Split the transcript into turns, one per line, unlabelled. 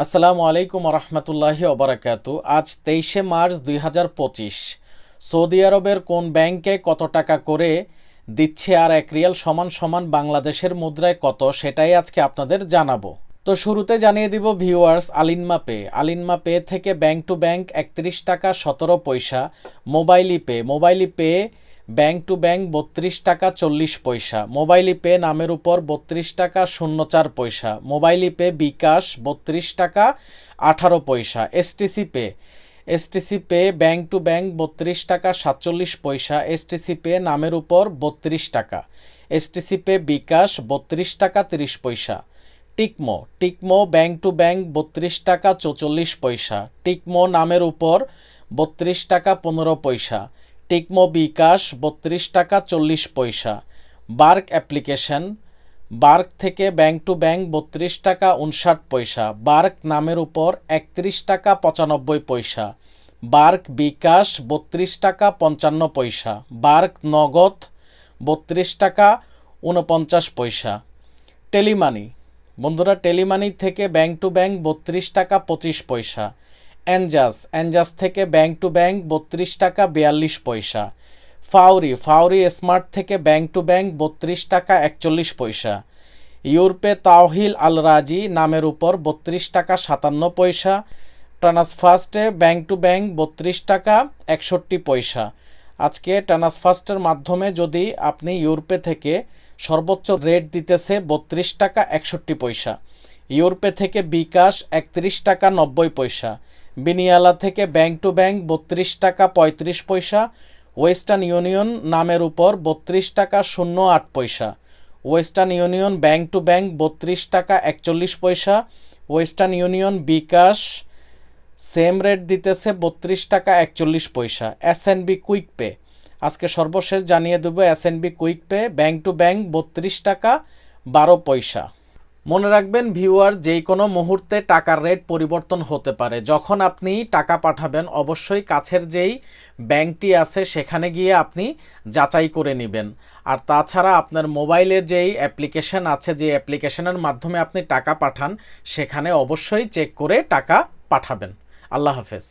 আসসালামু আলাইকুম রহমতুল্লাহি ওবরাকাতু। আজ 23শে মার্চ 2025। সৌদি আরবের কোন ব্যাংকে কত টাকা করে দিচ্ছে আর এক রিয়াল সমান সমান বাংলাদেশের মুদ্রায় কত, সেটাই আজকে আপনাদের জানাবো। তো শুরুতে জানিয়ে দিব ভিউয়ার্স, আলিনমা পে থেকে ব্যাংক টু ব্যাংক 31 টাকা 17 পয়সা, Mobily pay bank to bank 32 টাকা 40 পয়সা, মোবাইলি পে নামের উপর 32 টাকা 04 পয়সা, মোবাইলি পে বিকাশ 32 টাকা 18 পয়সা, STC pay bank to bank 32 টাকা 47 পয়সা, এসটিসি পে নামের উপর 32 টাকা, এসটিসি পে বিকাশ 32 টাকা 30 পয়সা, টিকমো ব্যাংক টু ব্যাংক 32 টাকা 44 পয়সা, টিকমো নামের উপর 32 টাকা 15 পয়সা, টিকমো বিকাশ 32 টাকা 40 পয়সা, বার্ক থেকে ব্যাংক টু ব্যাংক 32 টাকা 59 পয়সা, বার্ক নামের উপর 31 টাকা 95 পয়সা, বার্ক বিকাশ 32 টাকা 55 পয়সা, বার্ক নগদ 32 টাকা 49 পয়সা, টেলিমানি থেকে ব্যাংক টু ব্যাংক 32 টাকা 25 পয়সা, এনজাস থেকে ব্যাংক টু ব্যাংক 32 টাকা 42 পয়সা, ফাউরি স্মার্ট থেকে ব্যাংক টু ব্যাংক 32 টাকা 41 পয়সা, ইউরপে তাওহিল আল রাজি নামের উপর 32 টাকা 57 পয়সা, ট্রান্সফার্স্টে ব্যাংক টু ব্যাংক 32 টাকা 61 পয়সা। আজকে ট্রান্সফার্স্টের মাধ্যমে যদি আপনি ইউরপে থেকে সর্বোচ্চ রেট দিতেছে 32 টাকা 61 পয়সা, ইউরপে থেকে বিকাশ 31 টাকা 90 পয়সা, বিনিয়ালা থেকে ব্যাংক টু ব্যাংক 32 টাকা 35 পয়সা, ওয়েস্টার্ন ইউনিয়ন নামের উপর 32 টাকা 08 পয়সা, western union bank to bank 32 টাকা 41 পয়সা, ওয়েস্টার্ন ইউনিয়ন বিকাশ সেম রেট দিতেছে 32 টাকা 41 পয়সা। এসএনবি কুইক পে আজকে সর্বশেষ জানিয়ে দেবো, SNB quick pay bank to bank 32 টাকা 12 পয়সা। মনে রাখবেন ভিউয়ার, যেই কোনো মুহূর্তে টাকার রেট পরিবর্তন হতে পারে। যখন আপনি টাকা পাঠাবেন অবশ্যই কাছের যেই ব্যাংকটি আছে সেখানে গিয়ে আপনি যাচাই করে নেবেন। আর তাছাড়া আপনার মোবাইলের যেই অ্যাপ্লিকেশন আছে, যে অ্যাপ্লিকেশনের মাধ্যমে আপনি টাকা পাঠান, সেখানে অবশ্যই চেক করে টাকা পাঠাবেন। আল্লাহ হাফেজ।